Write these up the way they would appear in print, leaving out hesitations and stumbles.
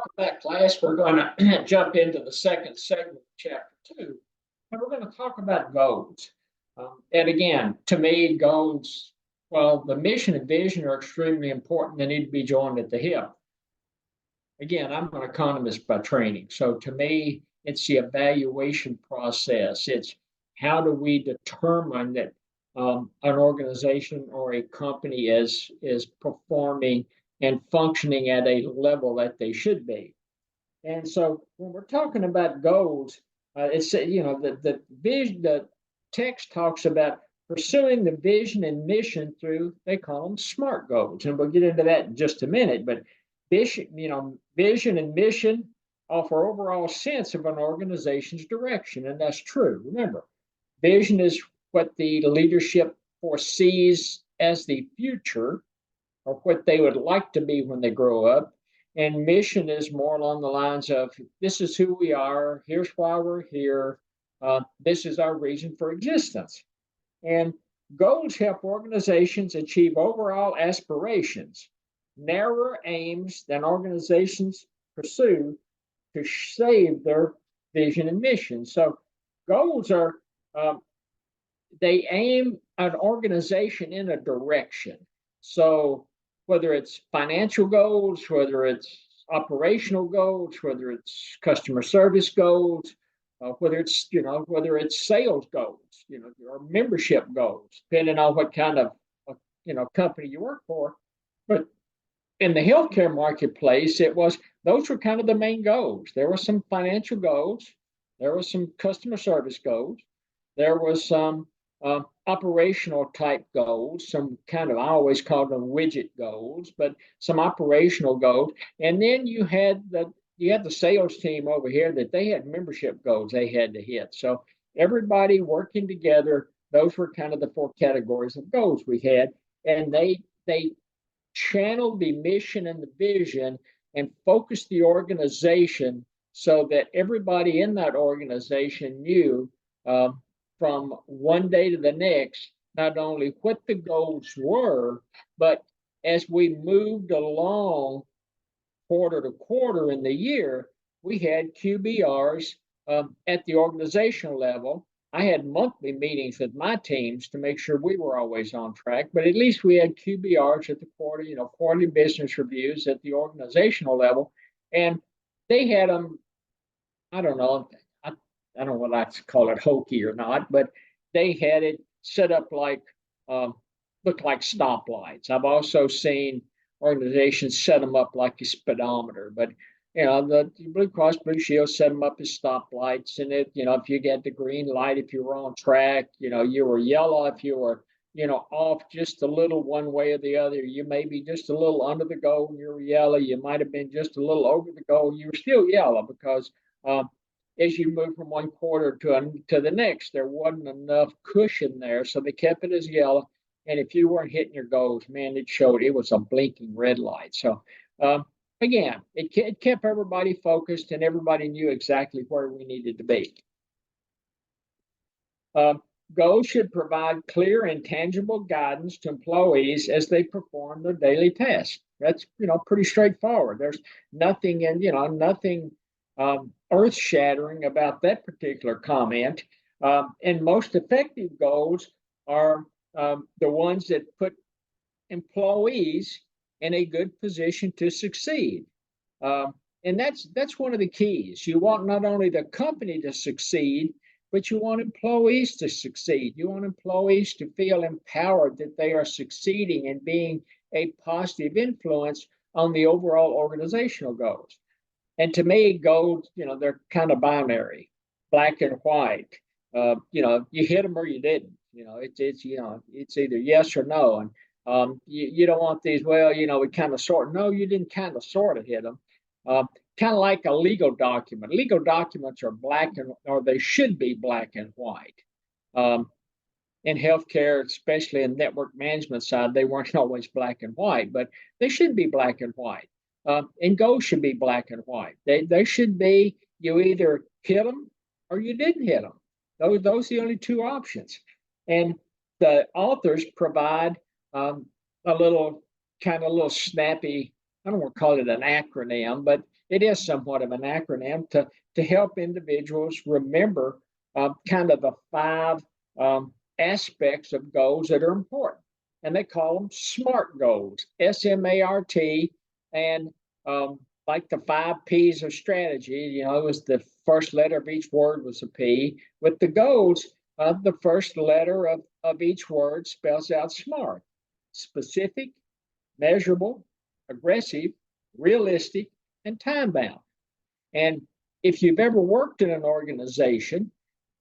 Welcome back, class. We're going to jump into the second segment of chapter two, and we're going to talk about goals. And again, to me, goals, well, the mission and vision are extremely important. They need to be joined at the hip. Again, I'm an economist by training. So to me, it's the evaluation process. It's how do we determine that an organization or a company is performing and functioning at a level that they should be. And so when we're talking about goals, it's the vision. The text talks about pursuing the vision and mission through, they call them SMART goals, and we'll get into that in just a minute. But vision and mission offer overall sense of an organization's direction, and that's true. Remember, vision is what the leadership foresees as the future, or what they would like to be when they grow up. And mission is more along the lines of this is who we are, here's why we're here, this is our reason for existence. And goals help organizations achieve overall aspirations, narrower aims than organizations pursue to save their vision and mission. So goals are, they aim an organization in a direction. So whether it's financial goals, whether it's operational goals, whether it's customer service goals, whether it's sales goals, or membership goals, depending on what kind of company you work for. But in the healthcare marketplace, those were kind of the main goals. There were some financial goals, there were some customer service goals, there was some operational type goals, some kind of, I always call them widget goals, but some operational goals. And then you had the sales team over here that they had membership goals they had to hit. So everybody working together, those were kind of the four categories of goals we had. And they channeled the mission and the vision and focused the organization so that everybody in that organization knew from one day to the next, not only what the goals were, but as we moved along quarter to quarter in the year, we had QBRs at the organizational level. I had monthly meetings with my teams to make sure we were always on track, but at least we had QBRs at the quarterly business reviews at the organizational level. And they had them, I don't know what I call it, hokey or not, but they had it set up like, looked like stoplights. I've also seen organizations set them up like a speedometer, but the Blue Cross Blue Shield set them up as stoplights. And if you get the green light, if you were on track, you were yellow if you were, off just a little one way or the other. You may be just a little under the goal and you were yellow. You might have been just a little over the goal. You were still yellow because as you move from one quarter to the next, there wasn't enough cushion there. So they kept it as yellow. And if you weren't hitting your goals, man, it was a blinking red light. So again, it kept everybody focused and everybody knew exactly where we needed to be. Goals should provide clear and tangible guidance to employees as they perform their daily tasks. That's pretty straightforward. There's nothing earth-shattering about that particular comment. And most effective goals are the ones that put employees in a good position to succeed. And that's one of the keys. You want not only the company to succeed, but you want employees to succeed. You want employees to feel empowered that they are succeeding and being a positive influence on the overall organizational goals. And to me, goals, they're kind of binary, black and white. You hit them or you didn't. It's either yes or no. And you don't want these, we kind of sort. No, you didn't kind of sort of hit them. Kind of like a legal document. Legal documents are or they should be black and white. In healthcare, especially in network management side, they weren't always black and white, but they should be black and white. And goals should be black and white. They should be, you either hit them or you didn't hit them. Those are the only two options. And the authors provide a little snappy, I don't want to call it an acronym, but it is somewhat of an acronym to help individuals remember kind of the five aspects of goals that are important. And they call them SMART goals, SMART. And like the five P's of strategy, you know, it was the first letter of each word was a P. With the goals, the first letter of each word spells out SMART: specific, measurable, aggressive, realistic, and time bound. And if you've ever worked in an organization,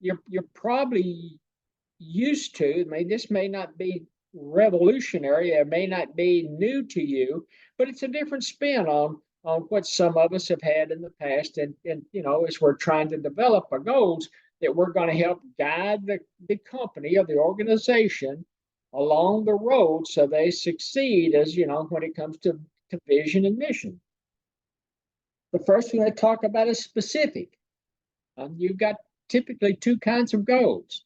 you're probably used to, this may not be revolutionary, it may not be new to you, but it's a different spin on what some of us have had in the past. And you know, as we're trying to develop our goals, that we're going to help guide the company or the organization along the road so they succeed, as you know, when it comes to vision and mission. The first thing I talk about is specific. You've got typically two kinds of goals: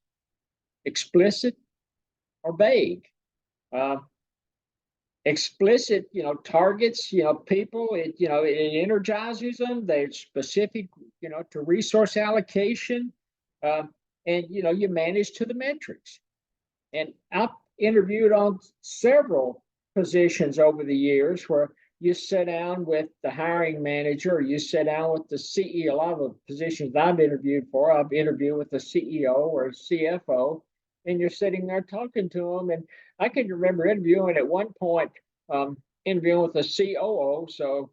explicit or vague. Explicit, you know, targets, you know, people, it, you know, it energizes them. They're specific, you know, to resource allocation. And, you know, you manage to the metrics. And I've interviewed on several positions over the years where you sit down with the hiring manager, or you sit down with the CEO. A lot of the positions I've interviewed for, I've interviewed with the CEO or CFO, and you're sitting there talking to them. And I can remember interviewing at one point, interviewing with the COO. So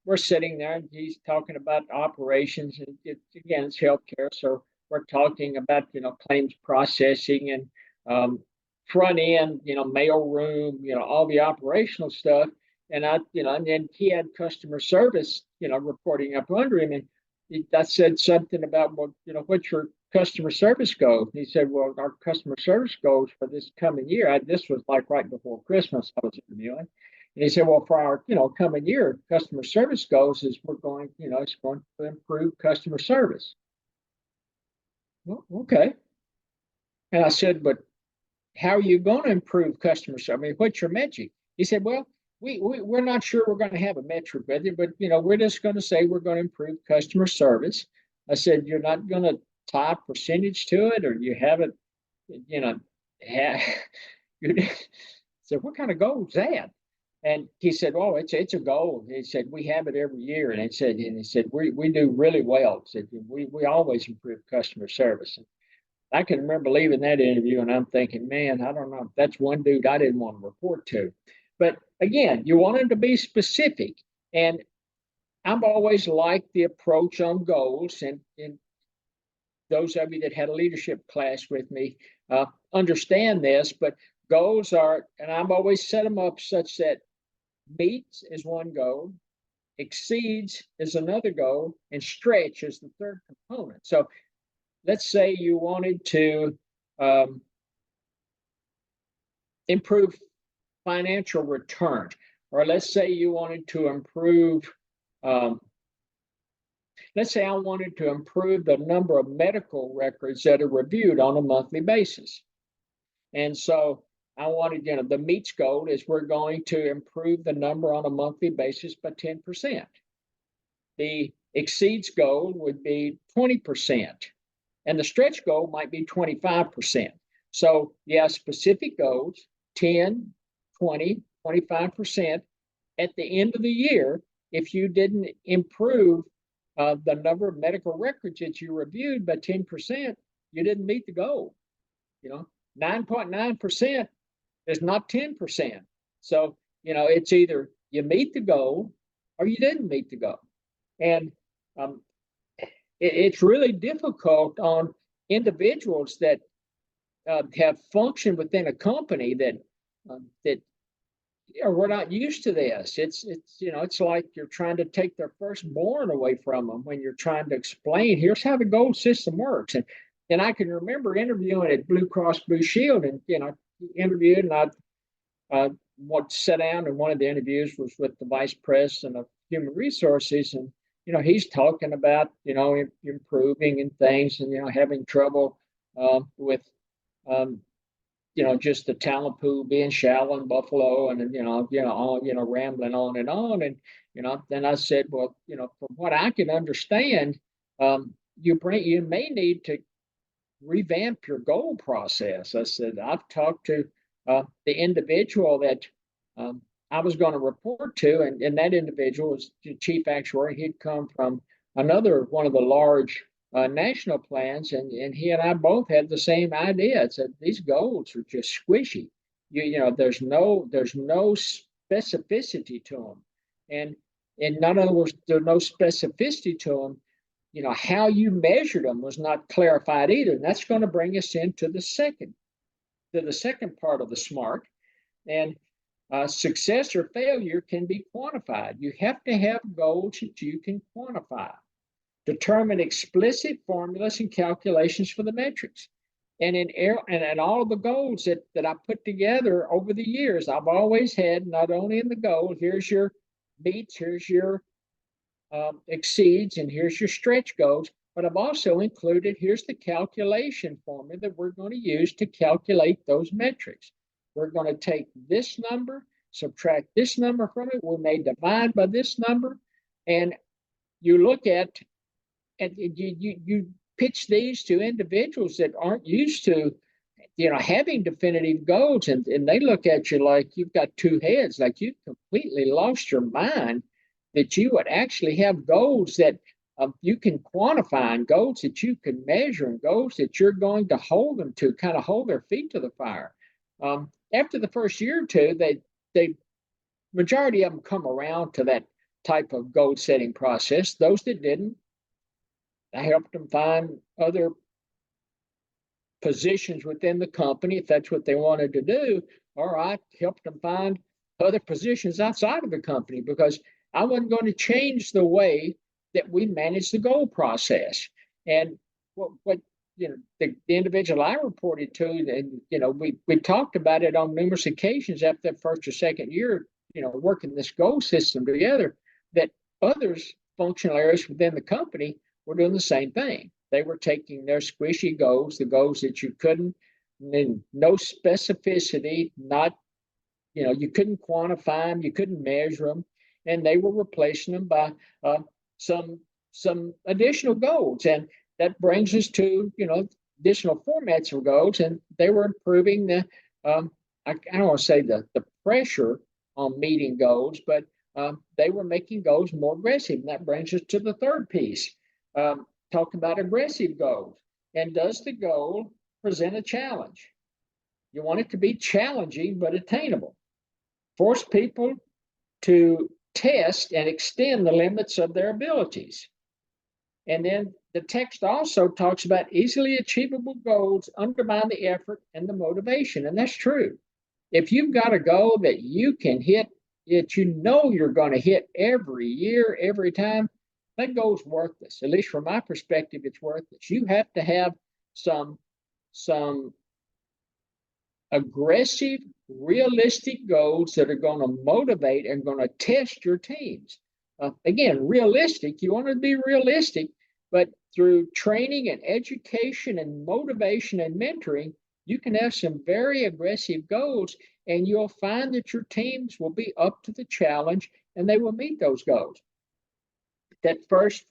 we're sitting there and he's talking about operations, and again, it's healthcare. So we're talking about, you know, claims processing and front end, you know, mail room, you know, all the operational stuff. And you know, and then he had customer service, you know, reporting up under him. And I said something about, well, you know, what's your customer service goals? And he said, well, our customer service goals for this coming year, this was like right before Christmas I was interviewing. And he said, well, for our, you know, coming year, customer service goals is we're going, you know, it's going to improve customer service. Well, okay. And I said, but how are you going to improve customer service? I mean, what's your metric? He said, well, we're not sure we're going to have a metric with it, but, you know, we're just going to say we're going to improve customer service. I said, you're not going to tie a percentage to it, or you haven't, you know, so what kind of goal is that? And he said, oh, it's a goal. He said, we have it every year. And he said, we do really well. He said, we always improve customer service. And I can remember leaving that interview and I'm thinking, man, I don't know, that's one dude I didn't want to report to. But again, you want him to be specific. And I've always liked the approach on goals. And those of you that had a leadership class with me understand this, but goals are, and I've always set them up such that meets is one goal, exceeds is another goal, and stretch is the third component. So let's say you wanted to improve financial returns, or let's say you wanted to improve, let's say I wanted to improve the number of medical records that are reviewed on a monthly basis. And so I wanted, you know, the meets goal is we're going to improve the number on a monthly basis by 10%. The exceeds goal would be 20%. And the stretch goal might be 25%. So yeah, specific goals, 10, 20, 25%. At the end of the year, if you didn't improve the number of medical records that you reviewed by 10%, you didn't meet the goal. You know, 9.9% is not 10%. So, you know, it's either you meet the goal or you didn't meet the goal. And it's really difficult on individuals that have functioned within a company that we're not used to this. It's you know, it's like you're trying to take their firstborn away from them when you're trying to explain, here's how the goal system works. And I can remember interviewing at Blue Cross Blue Shield, and you know, interviewed, and I sat down, and one of the interviews was with the vice president of human resources, and you know, he's talking about, you know, improving and things, and you know, having trouble with just the talent pool being shallow in Buffalo, and all, rambling on and on. And, then I said, well, from what I can understand, you may need to revamp your goal process. I said, I've talked to the individual that I was going to report to, and that individual was the chief actuary. He'd come from another one of the large national plans, and he and I both had the same idea. It's that these goals are just squishy. There's no specificity to them, and in other words, there's no specificity to them. How you measured them was not clarified either. And that's going to bring us into the second part of the SMART. And success or failure can be quantified. You have to have goals that you can quantify. Determine explicit formulas and calculations for the metrics. And in all of the goals that I put together over the years, I've always had, not only in the goal, here's your meets, here's your exceeds, and here's your stretch goals, but I've also included, here's the calculation formula that we're going to use to calculate those metrics. We're going to take this number, subtract this number from it, we may divide by this number, and you look at, and you pitch these to individuals that aren't used to having definitive goals, and they look at you like you've got two heads, like you've completely lost your mind, that you would actually have goals that you can quantify, and goals that you can measure, and goals that you're going to hold them to, kind of hold their feet to the fire. After the first year or two, they majority of them come around to that type of goal setting process. Those that didn't, I helped them find other positions within the company if that's what they wanted to do, or I helped them find other positions outside of the company, because I wasn't going to change the way that we manage the goal process. And what the individual I reported to, and we talked about it on numerous occasions after the first or second year, working this goal system together, that others functional areas within the company were doing the same thing. They were taking their squishy goals, the goals that you couldn't, and no specificity, not, you couldn't quantify them, you couldn't measure them, and they were replacing them by some additional goals. And that brings us to, additional formats of goals, and they were improving the, I don't want to say the pressure on meeting goals, but they were making goals more aggressive. And that brings us to the third piece, talking about aggressive goals. And does the goal present a challenge? You want it to be challenging but attainable. Force people to test and extend the limits of their abilities. And then the text also talks about easily achievable goals undermine the effort and the motivation. And that's true. If you've got a goal that you can hit, that you're going to hit every year, every time, that goal's worthless. At least from my perspective, it's worthless. You have to have some aggressive, realistic goals that are going to motivate and going to test your teams. Again, realistic, you want to be realistic, but through training and education and motivation and mentoring, you can have some very aggressive goals, and you'll find that your teams will be up to the challenge and they will meet those goals. That first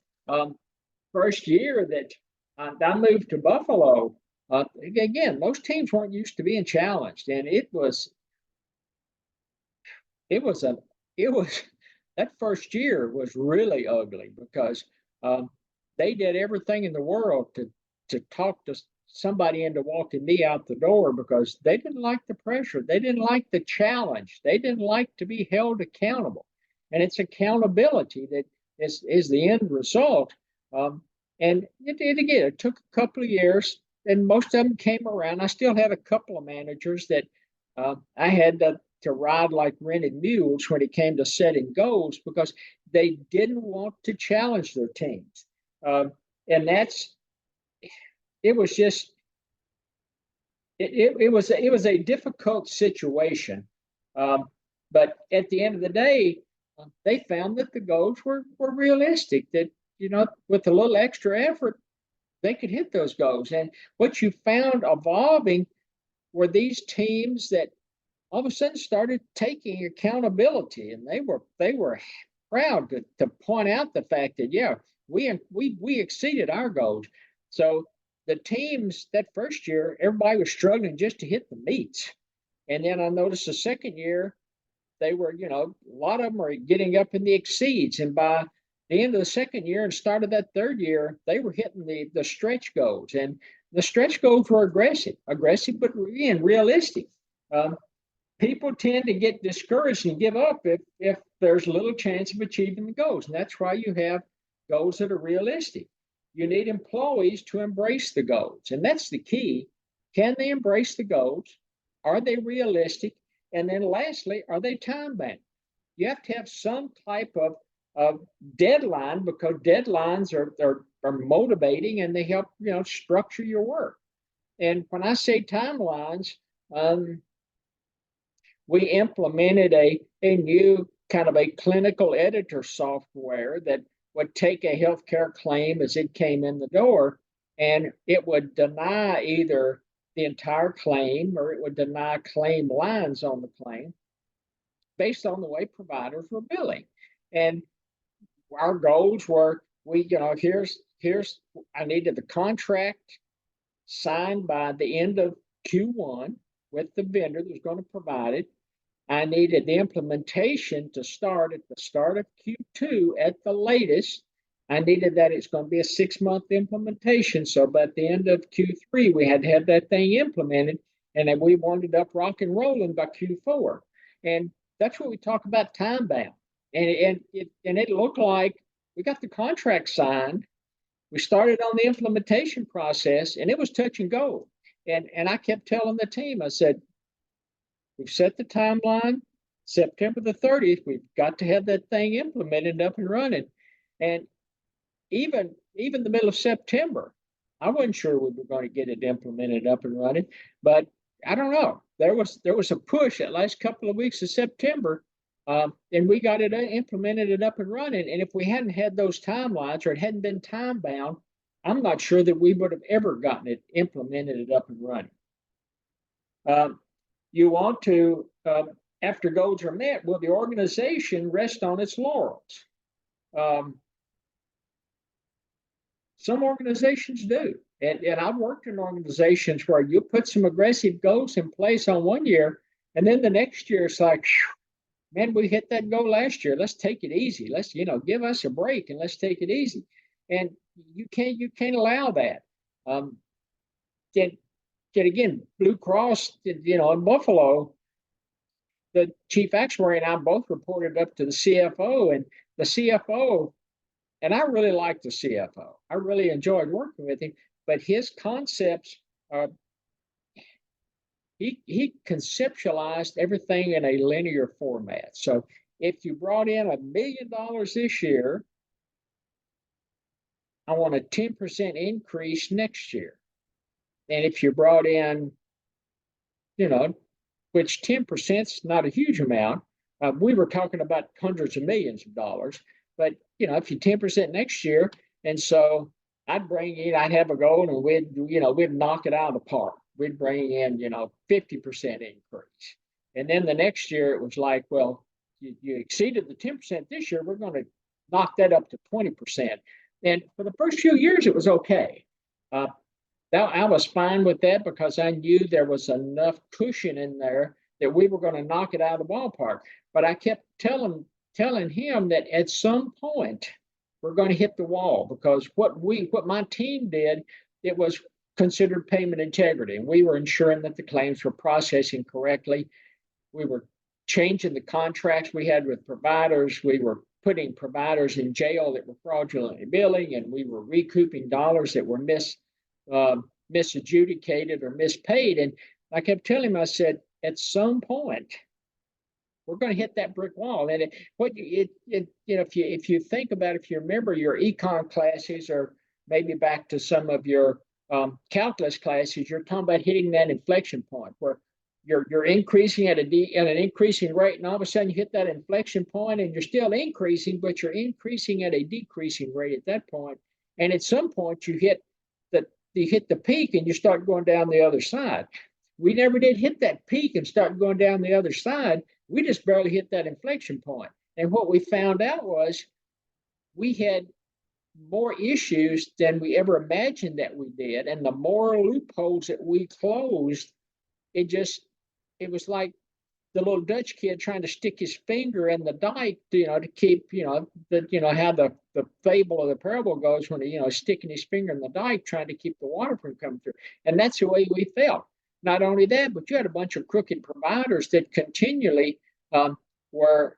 year that I moved to Buffalo, again, most teams weren't used to being challenged, and it was that first year was really ugly, because they did everything in the world to talk to somebody into walking me out the door, because they didn't like the pressure, they didn't like the challenge, they didn't like to be held accountable, and it's accountability that is the end result. And it took a couple of years, and most of them came around. I still had a couple of managers that I had to ride like rented mules when it came to setting goals, because they didn't want to challenge their teams. And it was a difficult situation. But at the end of the day, they found that the goals were realistic, that, with a little extra effort, they could hit those goals. And what you found evolving were these teams that all of a sudden started taking accountability, and they were proud to point out the fact that, yeah, we exceeded our goals. So the teams that first year, everybody was struggling just to hit the meets. And then I noticed the second year, they were, a lot of them are getting up in the exceeds. And by the end of the second year and start of that third year, they were hitting the stretch goals. And the stretch goals were aggressive, but again, realistic. People tend to get discouraged and give up if there's little chance of achieving the goals. And that's why you have goals that are realistic. You need employees to embrace the goals. And that's the key. Can they embrace the goals? Are they realistic? And then lastly, are they time bound? You have to have some type of deadline, because deadlines are motivating and they help, structure your work. And when I say timelines, we implemented a new kind of a clinical editor software that would take a healthcare claim as it came in the door, and it would deny either the entire claim or it would deny claim lines on the claim based on the way providers were billing. And our goals were, here's I needed the contract signed by the end of Q1 with the vendor that was going to provide it. I needed the implementation to start at the start of Q2 at the latest. I needed that it's going to be a 6-month implementation. So by the end of Q3, we had to have that thing implemented, and then we wanted up rock and rolling by Q4. And that's what we talk about time bound. And it looked like we got the contract signed. We started on the implementation process, and it was touch and go. And I kept telling the team, I said, we've set the timeline, September the 30th. We've got to have that thing implemented up and running. And even the middle of September, I wasn't sure we were going to get it implemented up and running. But I don't know. There was a push that last couple of weeks of September, and we got it implemented and up and running. And if we hadn't had those timelines or it hadn't been time bound, I'm not sure that we would have ever gotten it implemented and up and running. You want to, after goals are met, will the organization rest on its laurels? Some organizations do. And I've worked in organizations where you put some aggressive goals in place on one year, and then the next year it's like, man, we hit that goal last year. Let's take it easy. Let's, give us a break and let's take it easy. And you can't allow that. Again, Blue Cross, in Buffalo, the chief actuary and I both reported up to the CFO, and the CFO, and I really liked the CFO. I really enjoyed working with him, but his concepts, he conceptualized everything in a linear format. So if you brought in $1 million this year, I want a 10% increase next year. And if you brought in, which 10% is not a huge amount, we were talking about hundreds of millions of dollars. But, if you 10% next year, and so I'd have a goal, and we'd knock it out of the park. We'd bring in, 50% increase. And then the next year it was like, well, you exceeded the 10% this year, we're going to knock that up to 20%. And for the first few years, it was okay. I was fine with that because I knew there was enough cushion in there that we were going to knock it out of the ballpark. But I kept telling him that at some point we're going to hit the wall, because what my team did, it was considered payment integrity, and we were ensuring that the claims were processing correctly. We were changing the contracts we had with providers. We were putting providers in jail that were fraudulently billing, and we were recouping dollars that were misadjudicated or mispaid. And I kept telling him, I said, at some point, we're going to hit that brick wall. And if you think about, if you remember your econ classes, or maybe back to some of your calculus classes, you're talking about hitting that inflection point where you're increasing at an increasing rate, and all of a sudden you hit that inflection point, and you're still increasing, but you're increasing at a decreasing rate at that point. And at some point you hit the peak and you start going down the other side. we never did hit that peak and start going down the other side. We just barely hit that inflection point. And what we found out was we had more issues than we ever imagined that we did. And the more loopholes that we closed, it was like the little Dutch kid trying to stick his finger in the dike, to keep, how the fable of the parable goes when sticking his finger in the dike, trying to keep the water from coming through. And that's the way we felt. Not only that, but you had a bunch of crooked providers that continually were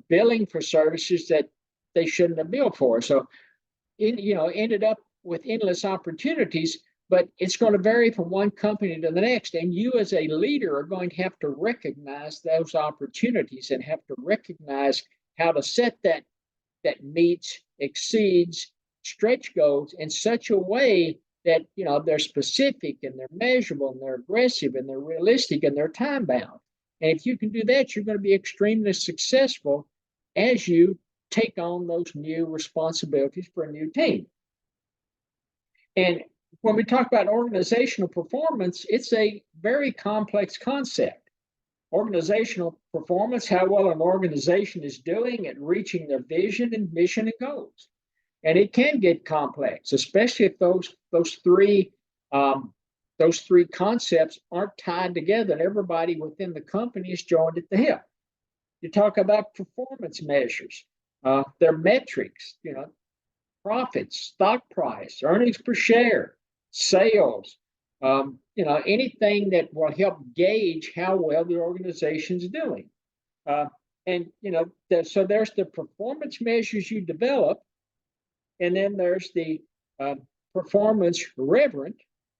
billing for services that they shouldn't have billed for. So, ended up with endless opportunities, but it's going to vary from one company to the next. And you as a leader are going to have to recognize those opportunities and have to recognize how to set that meets, exceeds, stretch goals in such a way that they're specific and they're measurable and they're aggressive and they're realistic and they're time bound. And if you can do that, you're going to be extremely successful as you take on those new responsibilities for a new team. And when we talk about organizational performance, it's a very complex concept. Organizational performance, how well an organization is doing at reaching their vision and mission and goals. And it can get complex, especially if those three concepts aren't tied together and everybody within the company is joined at the hip. You talk about performance measures, their metrics, profits, stock price, earnings per share, sales, anything that will help gauge how well the organization's doing. So there's the performance measures you develop, and then there's the performance reverent,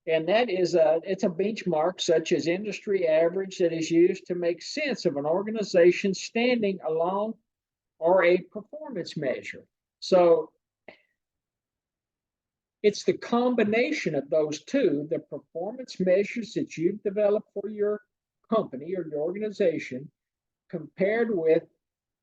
and that is it's a benchmark such as industry average that is used to make sense of an organization standing alone or a performance measure. So it's the combination of those two, the performance measures that you've developed for your company or your organization, compared with,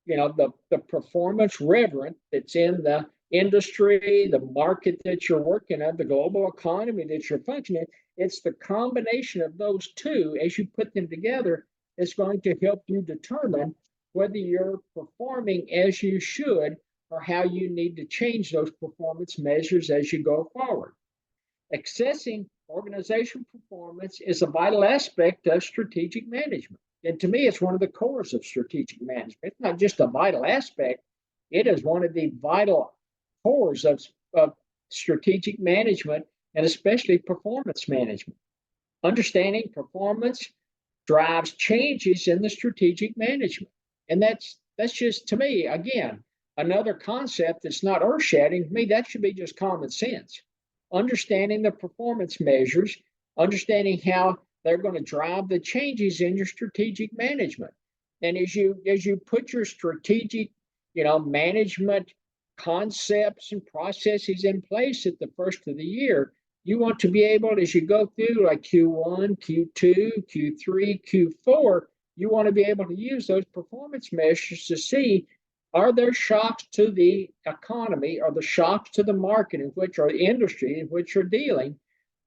the performance reverent that's in the industry, the market that you're working at, the global economy that you're functioning. It's the combination of those two, as you put them together, is going to help you determine whether you're performing as you should or how you need to change those performance measures as you go forward. Assessing organizational performance is a vital aspect of strategic management. And to me, it's one of the cores of strategic management. It's not just a vital aspect, it is one of the vital cores of strategic management, and especially performance management. Understanding performance drives changes in the strategic management. And that's just, to me, again, another concept that's not earth-shattering. To me, that should be just common sense. Understanding the performance measures, understanding how they're going to drive the changes in your strategic management. And as you put your strategic, management concepts and processes in place at the first of the year, you want to be able, as you go through like Q1, Q2, Q3, Q4, you want to be able to use those performance measures to see, are there shocks to the economy or the shocks to the market in which, or the industry in which you're dealing?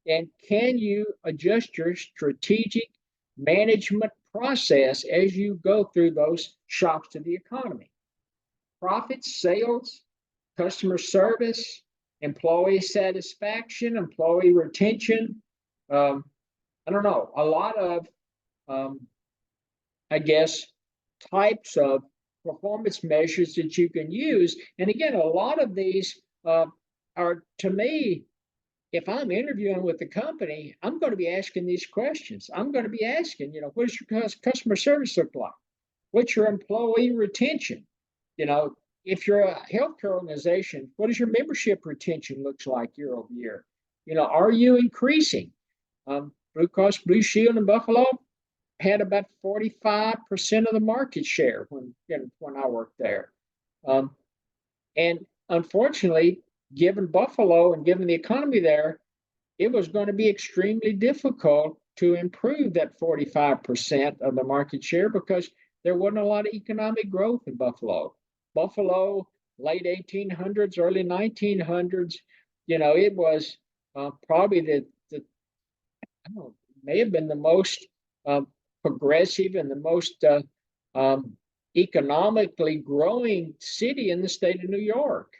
And can you adjust your strategic management process as you go through those shocks to the economy? Profits, sales, customer service, employee satisfaction, employee retention. I don't know, a lot of, I guess, types of performance measures that you can use. And again, a lot of these are, to me, if I'm interviewing with the company, I'm going to be asking these questions. I'm going to be asking, what does your customer service look like? What's your employee retention? If you're a healthcare organization, what does your membership retention looks like year over year? Are you increasing? Blue Cross Blue Shield in Buffalo had about 45% of the market share when I worked there. And unfortunately, given Buffalo and given the economy there, it was going to be extremely difficult to improve that 45% of the market share because there wasn't a lot of economic growth in Buffalo. Buffalo, late 1800s, early 1900s, it was probably the may have been the most progressive and the most economically growing city in the state of New York.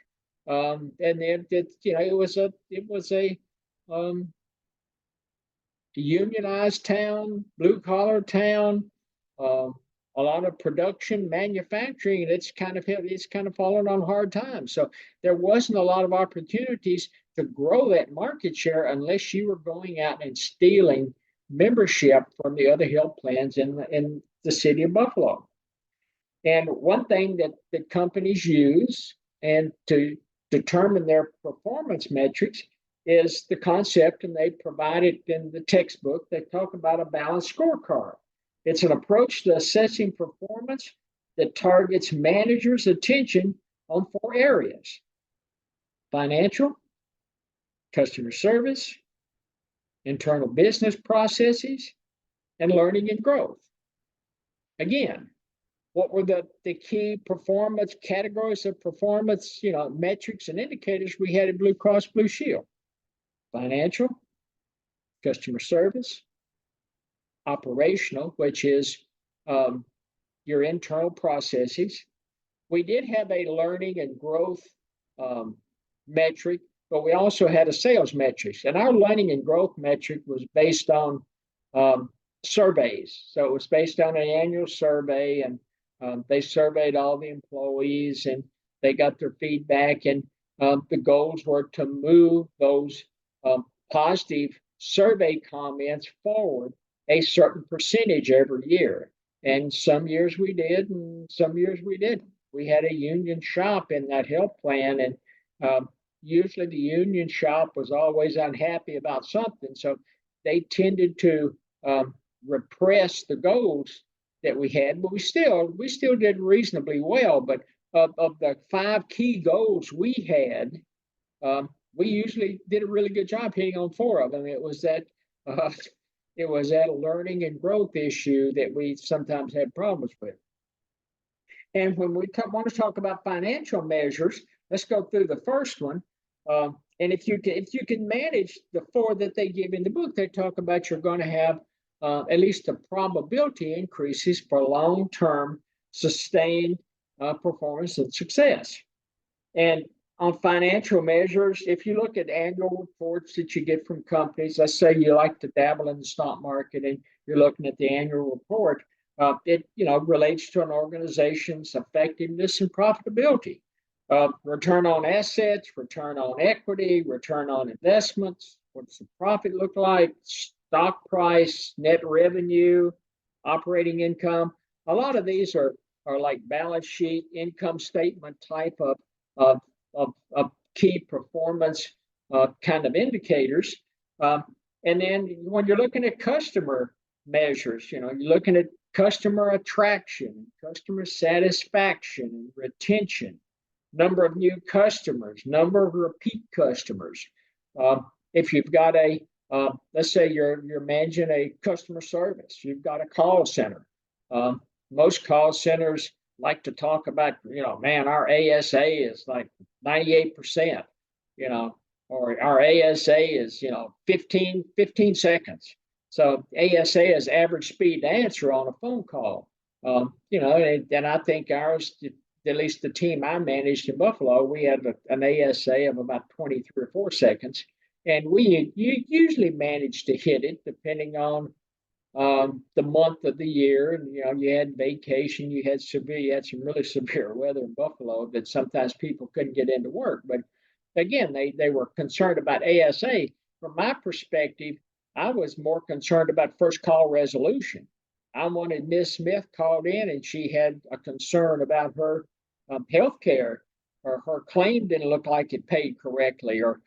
And it it was a unionized town, blue collar town, uh, a lot of production, manufacturing, and it's kind of fallen on hard times. So there wasn't a lot of opportunities to grow that market share unless you were going out and stealing membership from the other health plans in the city of Buffalo. And one thing that companies use and to determine their performance metrics is the concept, and they provide it in the textbook. They talk about a balanced scorecard. It's an approach to assessing performance that targets managers' attention on four areas: financial, customer service, internal business processes, and learning and growth. Again, what were the key performance categories of performance, metrics and indicators we had at Blue Cross Blue Shield? Financial, customer service, operational, which is your internal processes. We did have a learning and growth metric, but we also had a sales metric. And our learning and growth metric was based on surveys. So it was based on an annual survey, and they surveyed all the employees and they got their feedback. And the goals were to move those positive survey comments forward a certain percentage every year. And some years we did, and some years we didn't. We had a union shop in that health plan, and usually the union shop was always unhappy about something. So they tended to repress the goals that we had, but we still did reasonably well. But of the 5 key goals we had, we usually did a really good job hitting on 4 of them. It was that learning and growth issue that we sometimes had problems with. And when we want to talk about financial measures, let's go through the first one. And if you can manage the 4 that they give in the book, they talk about you're going to have at least the probability increases for long-term sustained performance and success. And on financial measures, if you look at annual reports that you get from companies, let's say you like to dabble in the stock market and you're looking at the annual report, it relates to an organization's effectiveness and profitability. Return on assets, return on equity, return on investments, what's the profit look like, stock price, net revenue, operating income. A lot of these are like balance sheet, income statement type of key performance kind of indicators. And then when you're looking at customer measures, you're looking at customer attraction, customer satisfaction, retention, number of new customers, number of repeat customers. If you've got let's say you're managing a customer service, you've got a call center. Most call centers like to talk about, man, our ASA is like 98%, or our ASA is, 15 seconds. So ASA is average speed to answer on a phone call. And I think ours, at least the team I managed in Buffalo, we had an ASA of about 23 or 4 seconds. And you usually manage to hit it depending on the month of the year. And, you had vacation, you had some really severe weather in Buffalo that sometimes people couldn't get into work. But again, they were concerned about ASA. From my perspective, I was more concerned about first call resolution. I wanted Ms. Smith called in and she had a concern about her health care, or her claim didn't look like it paid correctly, or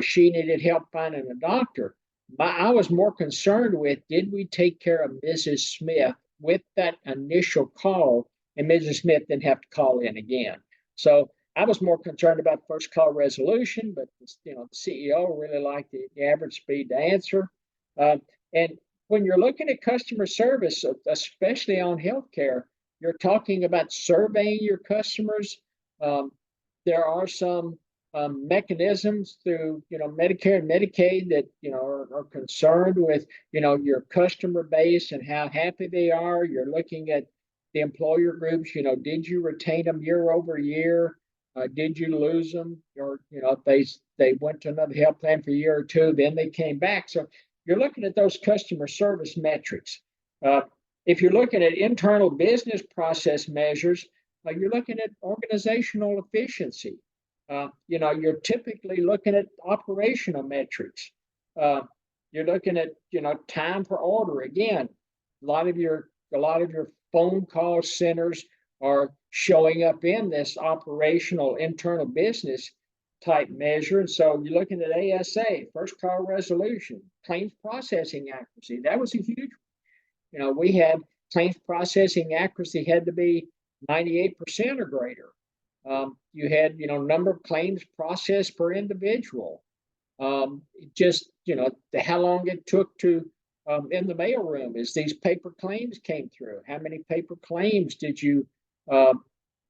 she needed help finding a doctor. I was more concerned with, did we take care of Mrs. Smith with that initial call, and Mrs. Smith didn't have to call in again. So I was more concerned about first call resolution, but the CEO really liked the average speed to answer. And when you're looking at customer service, especially on healthcare, you're talking about surveying your customers. There are some mechanisms through, Medicare and Medicaid that, are concerned with, your customer base and how happy they are. You're looking at the employer groups, did you retain them year over year? Did you lose them? Or, if they went to another health plan for a year or two, then they came back. So you're looking at those customer service metrics. If you're looking at internal business process measures, you're looking at organizational efficiency. You're typically looking at operational metrics. You're looking at, time per order. Again, a lot of your phone call centers are showing up in this operational internal business type measure. And so you're looking at ASA, first call resolution, claims processing accuracy. That was a huge, we had claims processing accuracy had to be 98% or greater. You had, number of claims processed per individual. Just, how long it took to, in the mailroom as these paper claims came through. How many paper claims did you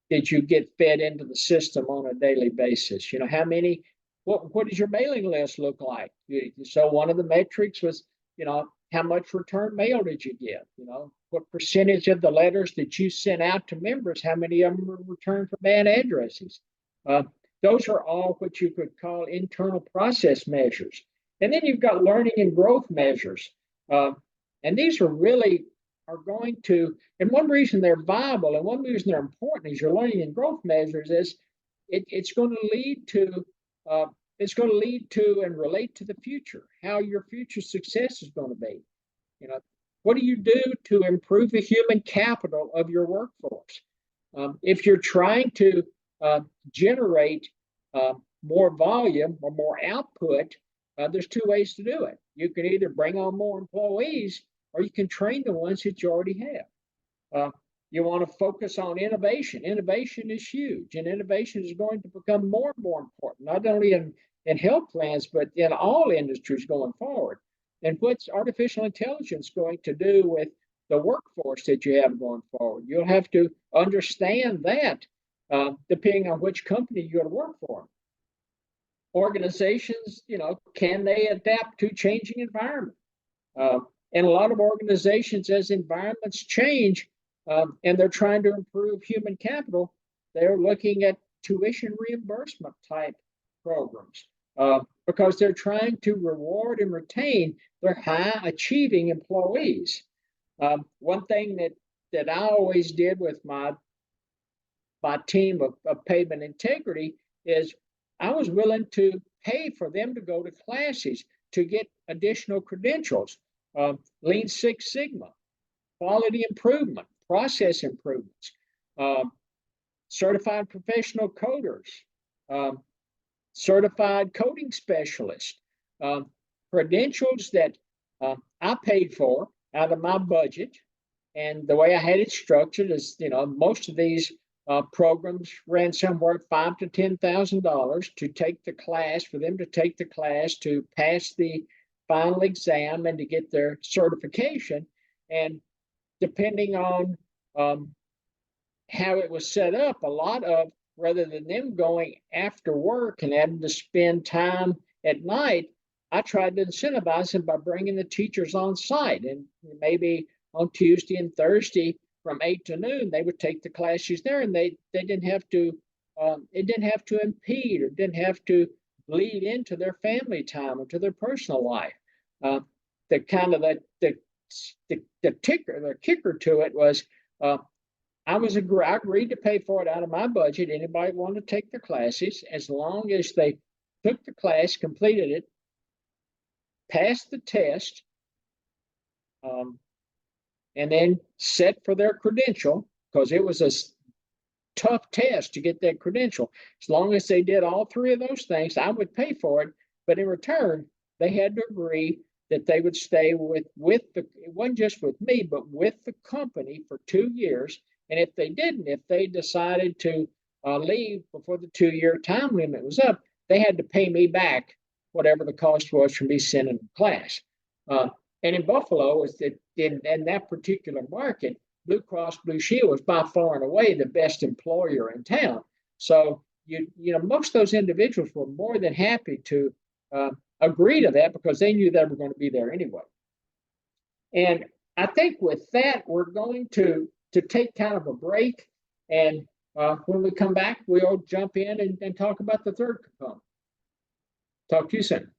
get fed into the system on a daily basis? How many, what does your mailing list look like? So one of the metrics was, how much return mail did you get? What percentage of the letters that you sent out to members, how many of them were returned for bad addresses? Those are all what you could call internal process measures. And then you've got learning and growth measures. And these are going to, and one reason they're viable and one reason they're important is your learning and growth measures is it's going to lead to and relate to the future, how your future success is going to be. What do you do to improve the human capital of your workforce? If you're trying to generate more volume or more output, there's two ways to do it. You can either bring on more employees or you can train the ones that you already have. You want to focus on innovation. Innovation is huge, and innovation is going to become more and more important, not only in health plans, but in all industries going forward. And what's artificial intelligence going to do with the workforce that you have going forward? You'll have to understand that depending on which company you're going to work for. Organizations, can they adapt to changing environment? And a lot of organizations, as environments change and they're trying to improve human capital, they're looking at tuition reimbursement type programs because they're trying to reward and retain their high achieving employees. One thing that I always did with my team of payment integrity is I was willing to pay for them to go to classes to get additional credentials, Lean Six Sigma, quality improvement, process improvements, certified professional coders, certified coding specialist, credentials that I paid for out of my budget. And the way I had it structured is, most of these programs ran somewhere $5,000 to $10,000 to take the class, for them to take the class, to pass the final exam and to get their certification. And depending on how it was set up, a lot of, rather than them going after work and having to spend time at night, I tried to incentivize them by bringing the teachers on site. And maybe on Tuesday and Thursday from 8 to noon, they would take the classes there, and they didn't have to, it didn't have to impede or didn't have to bleed into their family time or to their personal life. The kind of the kicker to it was, I agreed to pay for it out of my budget. Anybody wanted to take the classes, as long as they took the class, completed it, passed the test, and then set for their credential, because it was a tough test to get that credential. As long as they did all three of those things, I would pay for it. But in return, they had to agree that they would stay with the, it wasn't just with me, but with the company for 2 years. And if they didn't, if they decided to leave before the 2-year time limit was up, they had to pay me back whatever the cost was for me sending the class. And in Buffalo, in that particular market, Blue Cross Blue Shield was by far and away the best employer in town. So most of those individuals were more than happy to agree to that because they knew they were going to be there anyway. And I think with that, we're going to take kind of a break. And when we come back, we'll jump in and talk about the third component. Talk to you soon.